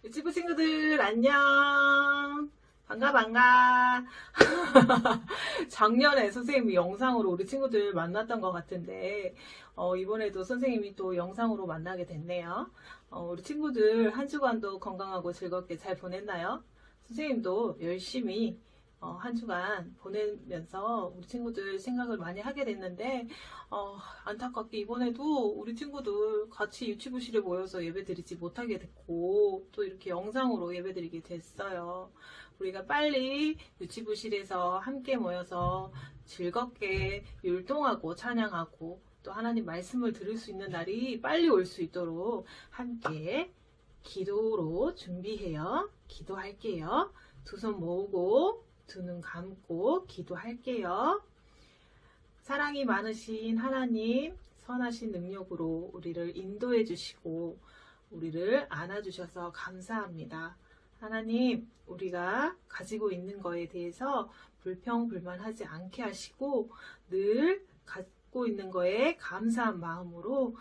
유튜브 친구들 안녕. 반가 반가. 작년에 선생님이 영상으로 우리 친구들 만났던 것 같은데 이번에도 선생님이 또 영상으로 만나게 됐네요. 우리 친구들 한 주간도 건강하고 즐겁게 잘 보냈나요? 선생님도 열심히 한 주간 보내면서 우리 친구들 생각을 많이 하게 됐는데 안타깝게 이번에도 우리 친구들 같이 유치부실에 모여서 예배드리지 못하게 됐고 또 이렇게 영상으로 예배드리게 됐어요. 우리가 빨리 유치부실에서 함께 모여서 즐겁게 율동하고 찬양하고 또 하나님 말씀을 들을 수 있는 날이 빨리 올 수 있도록 함께 기도로 준비해요. 기도할게요. 두 손 모으고 두 눈 감고 기도할게요. 사랑이 많으신 하나님, 선하신 능력으로 우리를 인도해 주시고 우리를 안아주셔서 감사합니다. 하나님, 우리가 가지고 있는 거에 대해서 불평불만하지 않게 하시고 늘 갖고 있는 거에 감사한 마음으로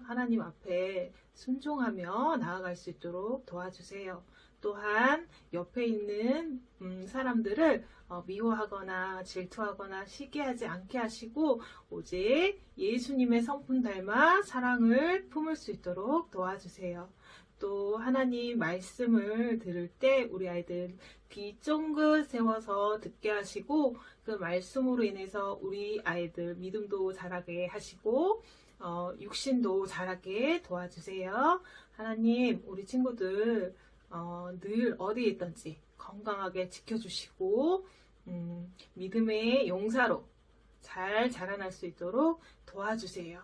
하나님 앞에 순종하며 나아갈 수 있도록 도와주세요. 또한 옆에 있는 사람들을 미워하거나 질투하거나 시기하지 않게 하시고 오직 예수님의 성품 닮아 사랑을 품을 수 있도록 도와주세요. 또 하나님 말씀을 들을 때 우리 아이들 귀 쫑긋 세워서 듣게 하시고 그 말씀으로 인해서 우리 아이들 믿음도 자라게 하시고 육신도 자라게 도와주세요. 하나님, 우리 친구들 늘 어디에 있든지 건강하게 지켜주시고 믿음의 용사로 잘 자라날 수 있도록 도와주세요.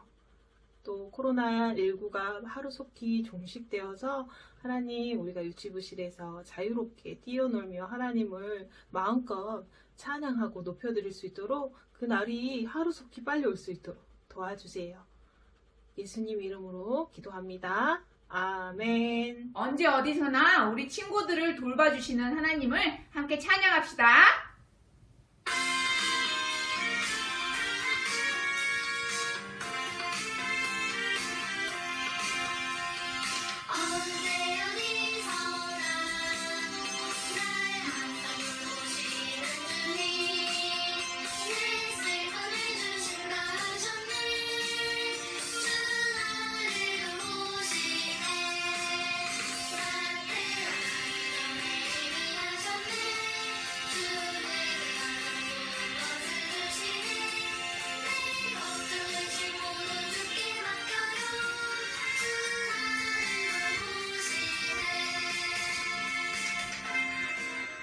또 코로나19가 하루속히 종식되어서 하나님, 우리가 유치부실에서 자유롭게 뛰어놀며 하나님을 마음껏 찬양하고 높여드릴 수 있도록 그 날이 하루속히 빨리 올 수 있도록 도와주세요. 예수님 이름으로 기도합니다. 아멘. 언제 어디서나 우리 친구들을 돌봐주시는 하나님을 함께 찬양합시다.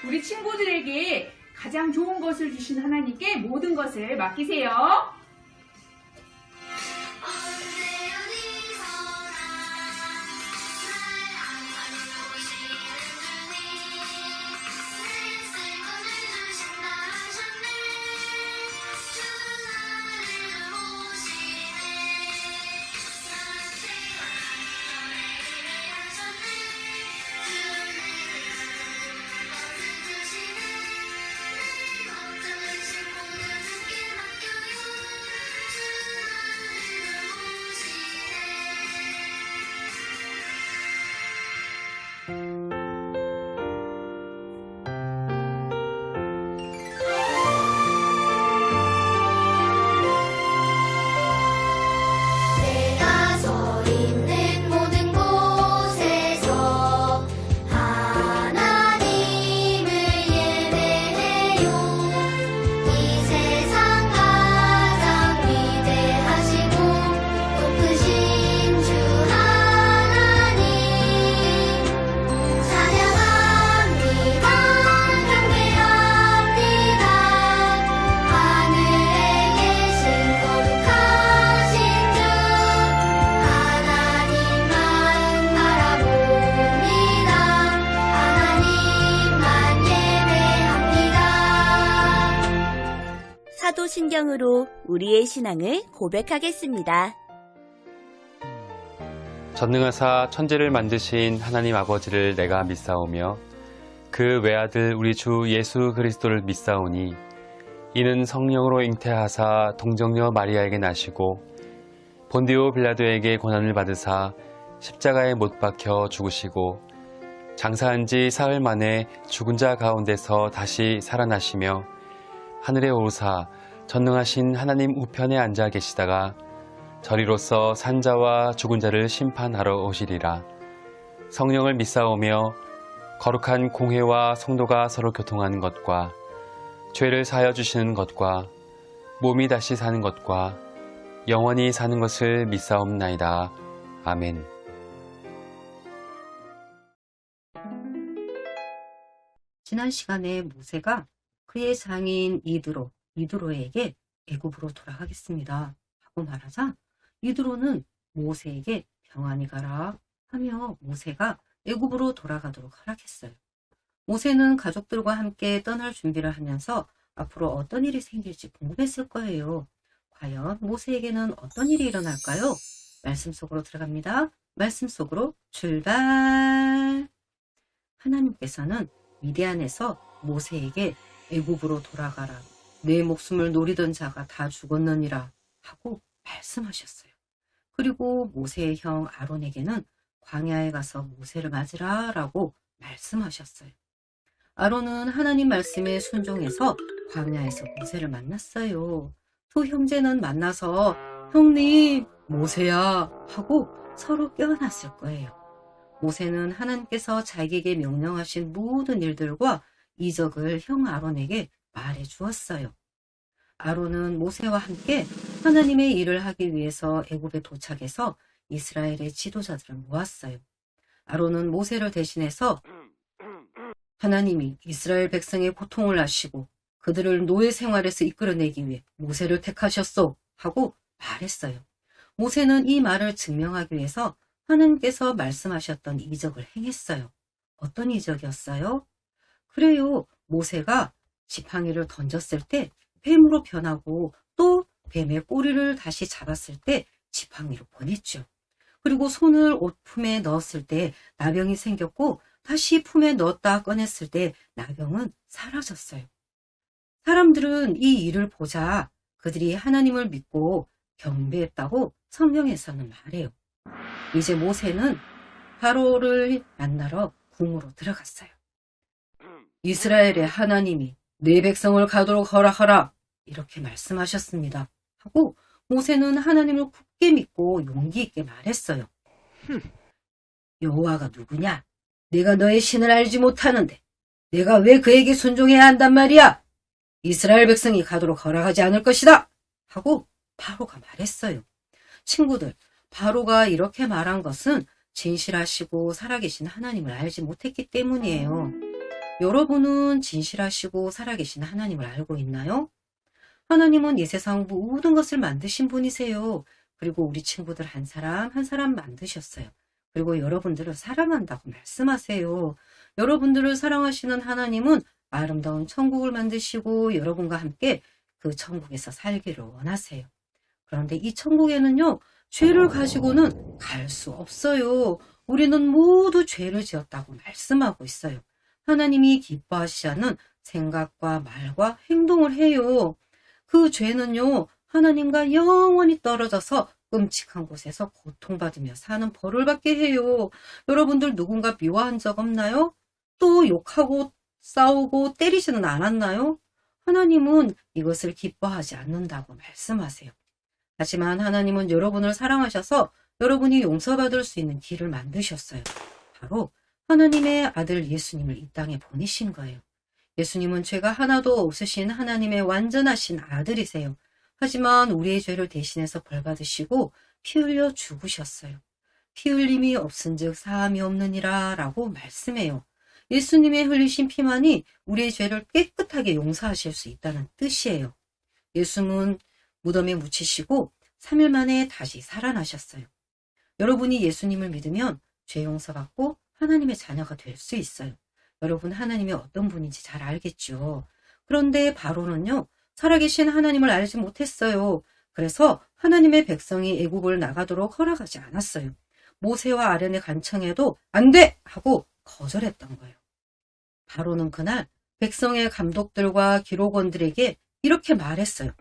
우리 친구들에게 가장 좋은 것을 주신 하나님께 모든 것을 맡기세요. 사도신경으로 우리의 신앙을 고백하겠습니다. 전능하사 천지를 만드신 하나님 아버지를 내가 믿사오며 그 외아들 우리 주 예수 그리스도를 믿사오니 이는 성령으로 잉태하사 동정녀 마리아에게 나시고 본디오 빌라도에게 고난을 받으사 십자가에 못 박혀 죽으시고 장사한 지 사흘 만에 죽은 자 가운데서 다시 살아나시며 하늘에 오르사 전능하신 하나님 우편에 앉아 계시다가 저리로서 산자와 죽은 자를 심판하러 오시리라. 성령을 믿사오며 거룩한 공회와 성도가 서로 교통하는 것과 죄를 사하여 주시는 것과 몸이 다시 사는 것과 영원히 사는 것을 믿사옵나이다. 아멘. 지난 시간에 모세가 그의 장인 이드로에게 애굽으로 돌아가겠습니다 하고 말하자 이드로는 모세에게 평안히 가라 하며 모세가 애굽으로 돌아가도록 허락했어요. 모세는 가족들과 함께 떠날 준비를 하면서 앞으로 어떤 일이 생길지 궁금했을 거예요. 과연 모세에게는 어떤 일이 일어날까요? 말씀 속으로 들어갑니다. 말씀 속으로 출발! 하나님께서는 미디안에서 모세에게 애굽으로 돌아가라. 내 목숨을 노리던 자가 다 죽었느니라 하고 말씀하셨어요. 그리고 모세의 형 아론에게는 광야에 가서 모세를 맞으라 라고 말씀하셨어요. 아론은 하나님 말씀에 순종해서 광야에서 모세를 만났어요. 두 형제는 만나서 형님 모세야 하고 서로 껴안았을 거예요. 모세는 하나님께서 자기에게 명령하신 모든 일들과 이적을 형 아론에게 말해 주었어요. 아론은 모세와 함께 하나님의 일을 하기 위해서 애굽에 도착해서 이스라엘의 지도자들을 모았어요. 아론은 모세를 대신해서 하나님이 이스라엘 백성의 고통을 아시고 그들을 노예 생활에서 이끌어내기 위해 모세를 택하셨소 하고 말했어요. 모세는 이 말을 증명하기 위해서 하나님께서 말씀하셨던 이적을 행했어요. 어떤 이적이었어요? 그래요. 모세가 지팡이를 던졌을 때 뱀으로 변하고 또 뱀의 꼬리를 다시 잡았을 때 지팡이로 보냈죠. 그리고 손을 옷 품에 넣었을 때 나병이 생겼고 다시 품에 넣었다 꺼냈을 때 나병은 사라졌어요. 사람들은 이 일을 보자 그들이 하나님을 믿고 경배했다고 성경에서는 말해요. 이제 모세는 바로를 만나러 궁으로 들어갔어요. 이스라엘의 하나님이 내 백성을 가도록 허락하라 이렇게 말씀하셨습니다 하고 모세는 하나님을 굳게 믿고 용기 있게 말했어요. 여호와가 누구냐? 내가 너의 신을 알지 못하는데 내가 왜 그에게 순종해야 한단 말이야? 이스라엘 백성이 가도록 허락하지 않을 것이다 하고 바로가 말했어요. 친구들, 바로가 이렇게 말한 것은 진실하시고 살아계신 하나님을 알지 못했기 때문이에요. 여러분은 진실하시고 살아계신 하나님을 알고 있나요? 하나님은 이 세상 모든 것을 만드신 분이세요. 그리고 우리 친구들 한 사람 한 사람 만드셨어요. 그리고 여러분들을 사랑한다고 말씀하세요. 여러분들을 사랑하시는 하나님은 아름다운 천국을 만드시고 여러분과 함께 그 천국에서 살기를 원하세요. 그런데 이 천국에는요, 죄를 가지고는 갈 수 없어요. 우리는 모두 죄를 지었다고 말씀하고 있어요. 하나님이 기뻐하시지 않는 생각과 말과 행동을 해요. 그 죄는요, 하나님과 영원히 떨어져서 끔찍한 곳에서 고통받으며 사는 벌을 받게 해요. 여러분들 누군가 미워한 적 없나요? 또 욕하고 싸우고 때리지는 않았나요? 하나님은 이것을 기뻐하지 않는다고 말씀하세요. 하지만 하나님은 여러분을 사랑하셔서 여러분이 용서받을 수 있는 길을 만드셨어요. 바로 하나님의 아들 예수님을 이 땅에 보내신 거예요. 예수님은 죄가 하나도 없으신 하나님의 완전하신 아들이세요. 하지만 우리의 죄를 대신해서 벌받으시고 피 흘려 죽으셨어요. 피 흘림이 없은즉 사함이 없느니라 라고 말씀해요. 예수님의 흘리신 피만이 우리의 죄를 깨끗하게 용서하실 수 있다는 뜻이에요. 예수님은 무덤에 묻히시고 3일 만에 다시 살아나셨어요. 여러분이 예수님을 믿으면 죄 용서받고 하나님의 자녀가 될 수 있어요. 여러분 하나님이 어떤 분인지 잘 알겠죠. 그런데 바로는요, 살아계신 하나님을 알지 못했어요. 그래서 하나님의 백성이 애굽을 나가도록 허락하지 않았어요. 모세와 아론의 간청에도 안 돼! 하고 거절했던 거예요. 바로는 그날 백성의 감독들과 기록원들에게 이렇게 말했어요.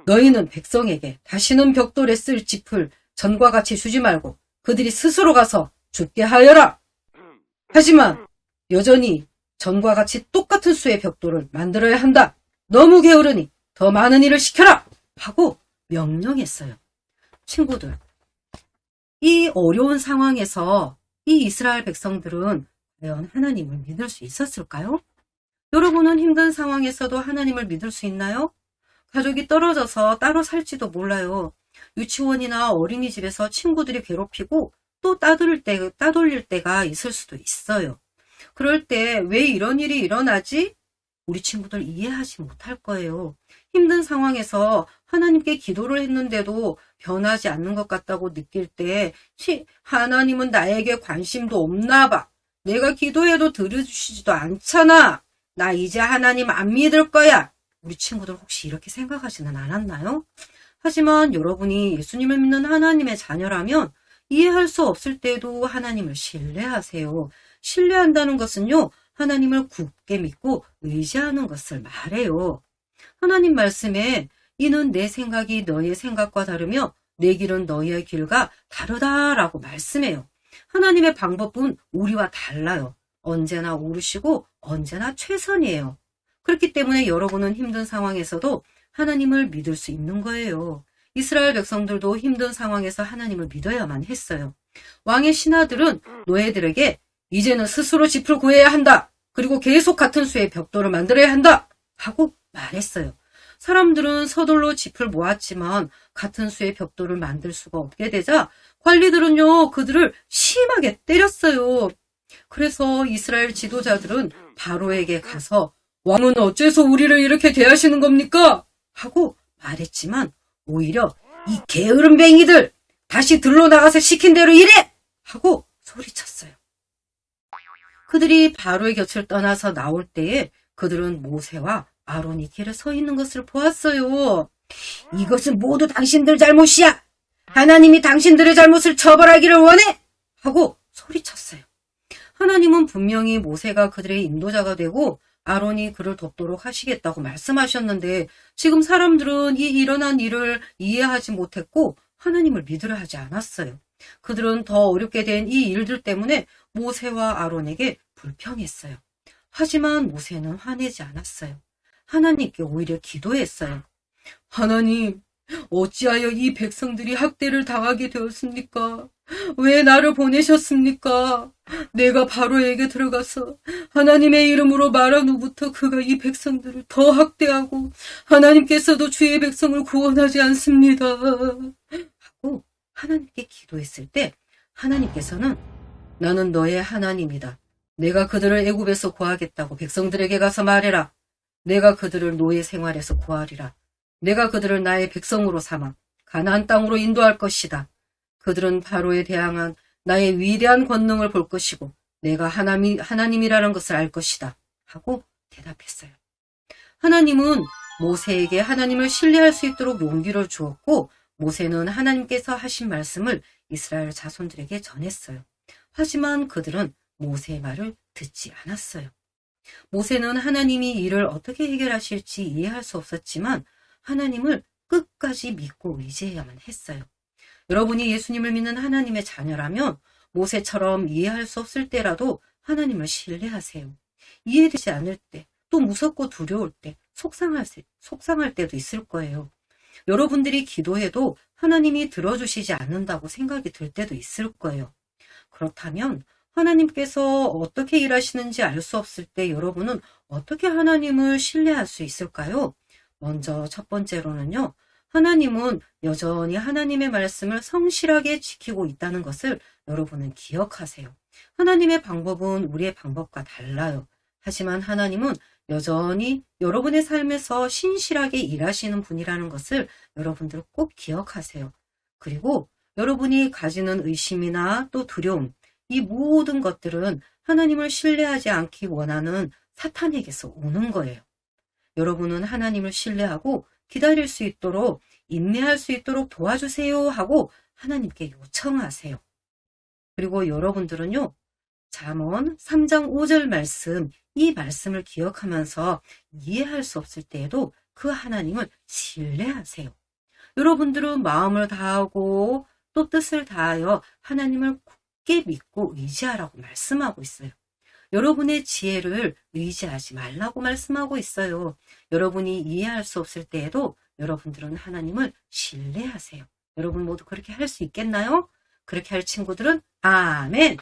너희는 백성에게 다시는 벽돌에 쓸 짚을 전과 같이 주지 말고 그들이 스스로 가서 죽게 하여라. 하지만 여전히 전과 같이 똑같은 수의 벽돌을 만들어야 한다. 너무 게으르니 더 많은 일을 시켜라! 하고 명령했어요. 친구들, 이 어려운 상황에서 이 이스라엘 백성들은 과연 하나님을 믿을 수 있었을까요? 여러분은 힘든 상황에서도 하나님을 믿을 수 있나요? 가족이 떨어져서 따로 살지도 몰라요. 유치원이나 어린이집에서 친구들이 괴롭히고 또 따돌릴 때가 있을 수도 있어요. 그럴 때 왜 이런 일이 일어나지? 우리 친구들 이해하지 못할 거예요. 힘든 상황에서 하나님께 기도를 했는데도 변하지 않는 것 같다고 느낄 때 하나님은 나에게 관심도 없나 봐. 내가 기도해도 들어주시지도 않잖아. 나 이제 하나님 안 믿을 거야. 우리 친구들 혹시 이렇게 생각하지는 않았나요? 하지만 여러분이 예수님을 믿는 하나님의 자녀라면 이해할 수 없을 때도 하나님을 신뢰하세요. 신뢰한다는 것은요, 하나님을 굳게 믿고 의지하는 것을 말해요. 하나님 말씀에 이는 내 생각이 너의 생각과 다르며 내 길은 너희의 길과 다르다라고 말씀해요. 하나님의 방법은 우리와 달라요. 언제나 옳으시고 언제나 최선이에요. 그렇기 때문에 여러분은 힘든 상황에서도 하나님을 믿을 수 있는 거예요. 이스라엘 백성들도 힘든 상황에서 하나님을 믿어야만 했어요. 왕의 신하들은 노예들에게 이제는 스스로 짚을 구해야 한다. 그리고 계속 같은 수의 벽돌을 만들어야 한다. 하고 말했어요. 사람들은 서둘러 짚을 모았지만 같은 수의 벽돌을 만들 수가 없게 되자 관리들은요, 그들을 심하게 때렸어요. 그래서 이스라엘 지도자들은 바로에게 가서 왕은 어째서 우리를 이렇게 대하시는 겁니까? 하고 말했지만 오히려 이 게으름뱅이들 다시 들러 나가서 시킨 대로 일해! 하고 소리쳤어요. 그들이 바로의 곁을 떠나서 나올 때에 그들은 모세와 아론이 길에 서 있는 것을 보았어요. 이것은 모두 당신들 잘못이야. 하나님이 당신들의 잘못을 처벌하기를 원해! 하고 소리쳤어요. 하나님은 분명히 모세가 그들의 인도자가 되고 아론이 그를 돕도록 하시겠다고 말씀하셨는데 지금 사람들은 이 일어난 일을 이해하지 못했고 하나님을 믿으려 하지 않았어요. 그들은 더 어렵게 된 이 일들 때문에 모세와 아론에게 불평했어요. 하지만 모세는 화내지 않았어요. 하나님께 오히려 기도했어요. 하나님, 어찌하여 이 백성들이 학대를 당하게 되었습니까? 왜 나를 보내셨습니까? 내가 바로에게 들어가서 하나님의 이름으로 말한 후부터 그가 이 백성들을 더 학대하고 하나님께서도 주의 백성을 구원하지 않습니다. 하고 하나님께 기도했을 때 하나님께서는 나는 너의 하나님이다. 내가 그들을 애굽에서 구하겠다고 백성들에게 가서 말해라. 내가 그들을 노예 생활에서 구하리라. 내가 그들을 나의 백성으로 삼아 가나안 땅으로 인도할 것이다. 그들은 바로에 대항한 나의 위대한 권능을 볼 것이고 내가 하나님이라는 것을 알 것이다. 하고 대답했어요. 하나님은 모세에게 하나님을 신뢰할 수 있도록 용기를 주었고 모세는 하나님께서 하신 말씀을 이스라엘 자손들에게 전했어요. 하지만 그들은 모세의 말을 듣지 않았어요. 모세는 하나님이 이를 어떻게 해결하실지 이해할 수 없었지만 하나님을 끝까지 믿고 의지해야만 했어요. 여러분이 예수님을 믿는 하나님의 자녀라면 모세처럼 이해할 수 없을 때라도 하나님을 신뢰하세요. 이해되지 않을 때, 또 무섭고 두려울 때, 속상할 때도 있을 거예요. 여러분들이 기도해도 하나님이 들어주시지 않는다고 생각이 들 때도 있을 거예요. 그렇다면 하나님께서 어떻게 일하시는지 알 수 없을 때 여러분은 어떻게 하나님을 신뢰할 수 있을까요? 먼저 첫 번째로는요. 하나님은 여전히 하나님의 말씀을 성실하게 지키고 있다는 것을 여러분은 기억하세요. 하나님의 방법은 우리의 방법과 달라요. 하지만 하나님은 여전히 여러분의 삶에서 신실하게 일하시는 분이라는 것을 여러분들 꼭 기억하세요. 그리고 여러분이 가지는 의심이나 또 두려움, 이 모든 것들은 하나님을 신뢰하지 않기 원하는 사탄에게서 오는 거예요. 여러분은 하나님을 신뢰하고 기다릴 수 있도록 인내할 수 있도록 도와주세요 하고 하나님께 요청하세요. 그리고 여러분들은요. 잠언 3장 5절 말씀, 이 말씀을 기억하면서 이해할 수 없을 때에도 그 하나님을 신뢰하세요. 여러분들은 마음을 다하고 또 뜻을 다하여 하나님을 굳게 믿고 의지하라고 말씀하고 있어요. 여러분의 지혜를 의지하지 말라고 말씀하고 있어요. 여러분이 이해할 수 없을 때에도 여러분들은 하나님을 신뢰하세요. 여러분 모두 그렇게 할 수 있겠나요? 그렇게 할 친구들은 아멘!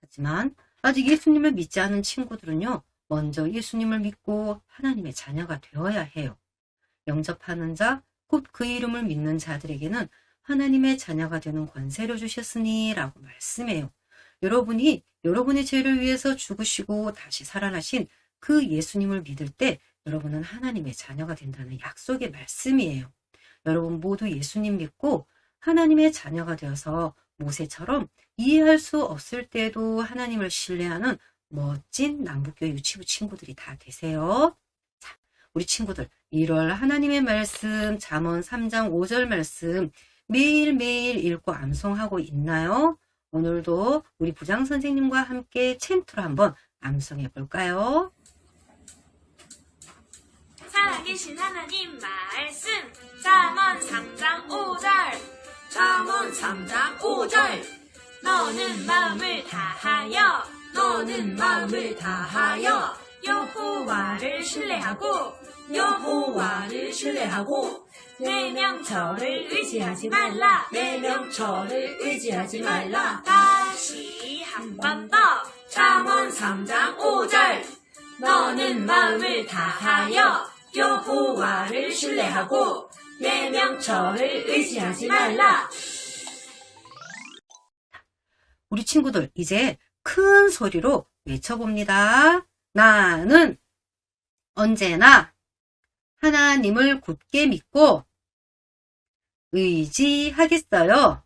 하지만 아직 예수님을 믿지 않은 친구들은요, 먼저 예수님을 믿고 하나님의 자녀가 되어야 해요. 영접하는 자, 곧 그 이름을 믿는 자들에게는 하나님의 자녀가 되는 권세를 주셨으니 라고 말씀해요. 여러분이 여러분의 죄를 위해서 죽으시고 다시 살아나신 그 예수님을 믿을 때 여러분은 하나님의 자녀가 된다는 약속의 말씀이에요. 여러분 모두 예수님 믿고 하나님의 자녀가 되어서 모세처럼 이해할 수 없을 때도 하나님을 신뢰하는 멋진 남북교회 유치부 친구들이 다 되세요. 자, 우리 친구들 1월 하나님의 말씀 잠언 3장 5절 말씀 매일매일 읽고 암송하고 있나요? 오늘도 우리 부장 선생님과 함께 챈트로 한번 암송해 볼까요? 살아계신 하나님 말씀 잠언 3장 5절 잠언 3장 5절 너는 마음을 다하여 여호와를 신뢰하고 내 명철을 의지하지 말라 다시 한 번 더 잠언 3장 5절 너는 마음을 다하여 여호와를 신뢰하고 내 명철을 의지하지 말라. 우리 친구들 이제 큰 소리로 외쳐봅니다. 나는 언제나 하나님을 굳게 믿고 의지하겠어요.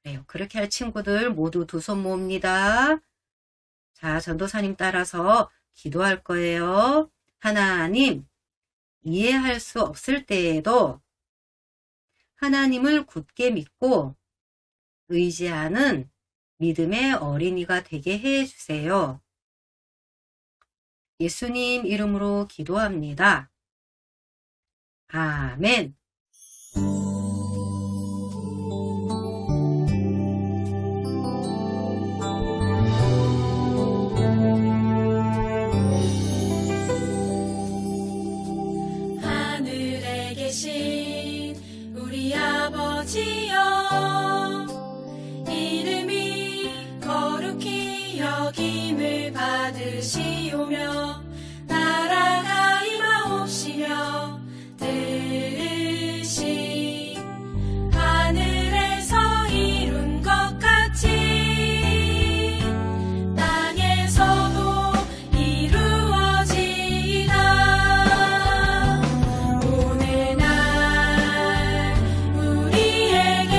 그래요. 그렇게 할 친구들 모두 두 손 모읍니다. 자, 전도사님 따라서 기도할 거예요. 하나님, 이해할 수 없을 때에도 하나님을 굳게 믿고 의지하는 믿음의 어린이가 되게 해주세요. 예수님 이름으로 기도합니다. 아멘. 하늘에 계신 우리 아버지여 이름이 거룩히 여김을 받으시오며 나라가 임하옵시며 뜻이 하늘에서 이룬 것 같이 땅에서도 이루어지이다. 오늘날 우리에게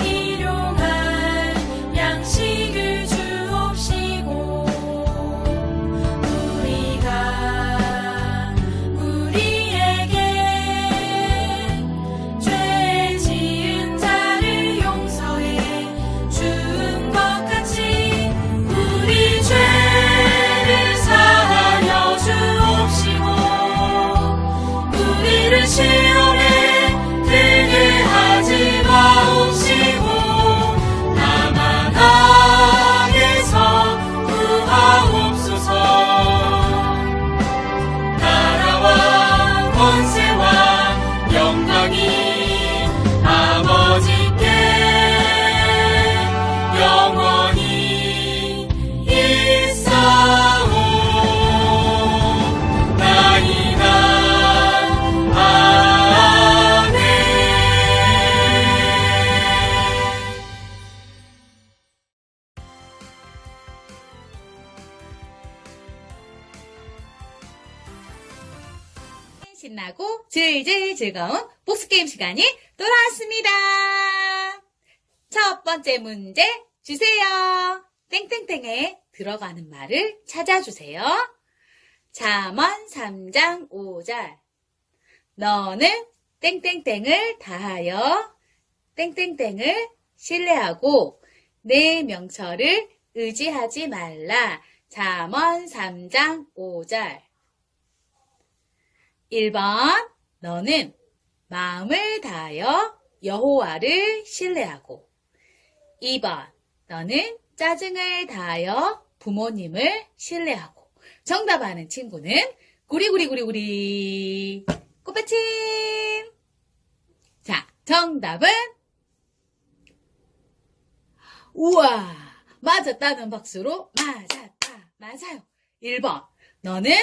일용할 양식을 주옵시고 우리가 우리에게 죄 지은 자를 용서해 준 것 같이 우리 죄를 사하여 주옵시고 우리를 시험에 들게 하지 마옵시고 다만 악에서 구하옵소서. 나라와 권세와 영광이 아버지께 영원히 있사오나이다. 아멘. 신나고 질질 즐거운 복수게임 시간이 돌아왔습니다. 첫 번째 문제 주세요. 땡땡땡에 들어가는 말을 찾아주세요. 잠언 3장 5절 너는 땡땡땡을 다하여 땡땡땡을 신뢰하고 내 명철을 의지하지 말라. 잠언 3장 5절 1번 너는 마음을 다하여 여호와를 신뢰하고 2번 너는 짜증을 다하여 부모님을 신뢰하고. 정답하는 친구는 구리구리구리구리. 꽃받침. 자, 정답은 우와, 맞았다는 박수로 맞았다. 맞아요. 1번. 너는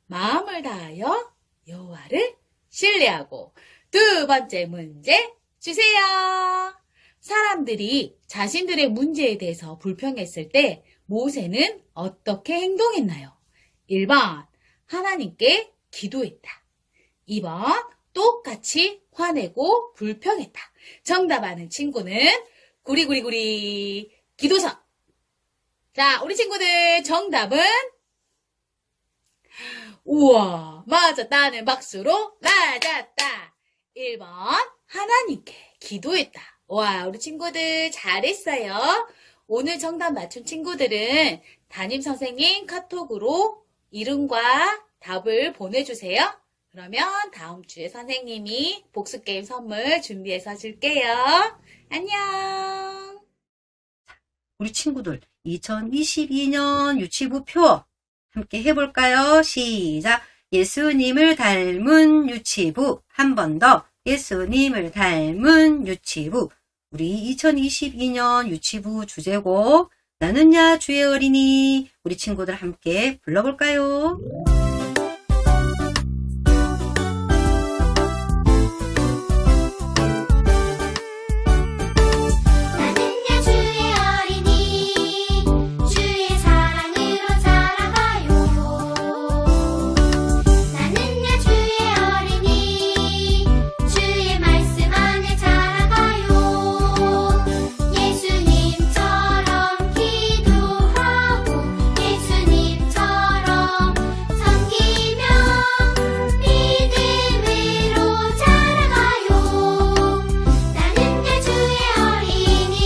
마음을 다하여 여호와를 신뢰하고. 두 번째 문제 주세요. 사람들이 자신들의 문제에 대해서 불평했을 때 모세는 어떻게 행동했나요? 1번. 하나님께 기도했다. 2번. 똑같이 화내고 불평했다. 정답하는 친구는 구리구리구리 기도선. 자, 우리 친구들 정답은 우와, 맞았다는 박수로 맞았다. 1번 하나님께 기도했다. 와, 우리 친구들 잘했어요. 오늘 정답 맞춘 친구들은 담임선생님 카톡으로 이름과 답을 보내주세요. 그러면 다음 주에 선생님이 복수게임 선물 준비해서 줄게요. 안녕. 우리 친구들 2022년 유치부 표 함께 해볼까요? 시작. 예수님을 닮은 유치부. 한 번 더. 예수님을 닮은 유치부. 우리 2022년 유치부 주제곡 나는야 주의 어린이. 우리 친구들 함께 불러볼까요? 나는야 주의 어린이 주의 사랑으로 자라가요. 나는야 주의 어린이 주의 말씀 안에 자라가요. 예수님처럼 기도하고 예수님처럼 섬기며 믿음으로 자라가요. 나는야 주의 어린이.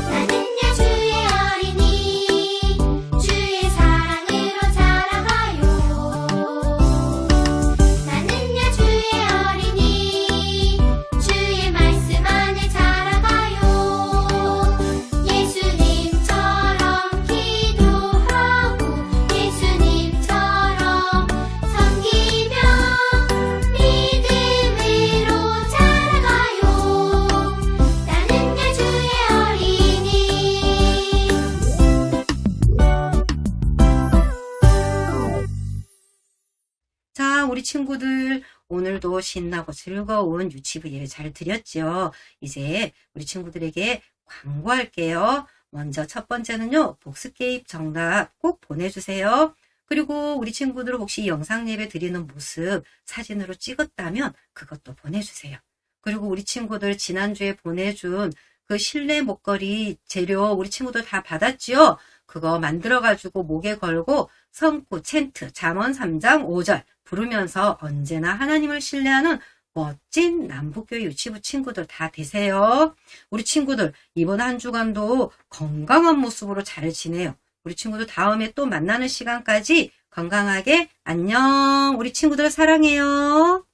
나는야 주의 어린이 주의 사랑으로 자라가요. 나는야 주의 어린이 주의 말씀 안에 자라가요. 예수님처럼 기도하고 예수님처럼 섬기며 믿음으로 자라가요. 나는야 주의 어린이. 자, 우리 친구들 오늘도 신나고 즐거운 유치부 예배 잘 드렸죠? 이제 우리 친구들에게 광고할게요. 먼저 첫 번째는요. 복습게임 정답 꼭 보내주세요. 그리고 우리 친구들 혹시 영상 예배 드리는 모습 사진으로 찍었다면 그것도 보내주세요. 그리고 우리 친구들 지난주에 보내준 그 실내 목걸이 재료 우리 친구들 다 받았지요? 그거 만들어가지고 목에 걸고 성구, 챈트, 잠언 3장 5절 부르면서 언제나 하나님을 신뢰하는 멋진 남북교회 유치부 친구들 다 되세요. 우리 친구들 이번 한 주간도 건강한 모습으로 잘 지내요. 우리 친구들 다음에 또 만나는 시간까지 건강하게 안녕. 우리 친구들 사랑해요.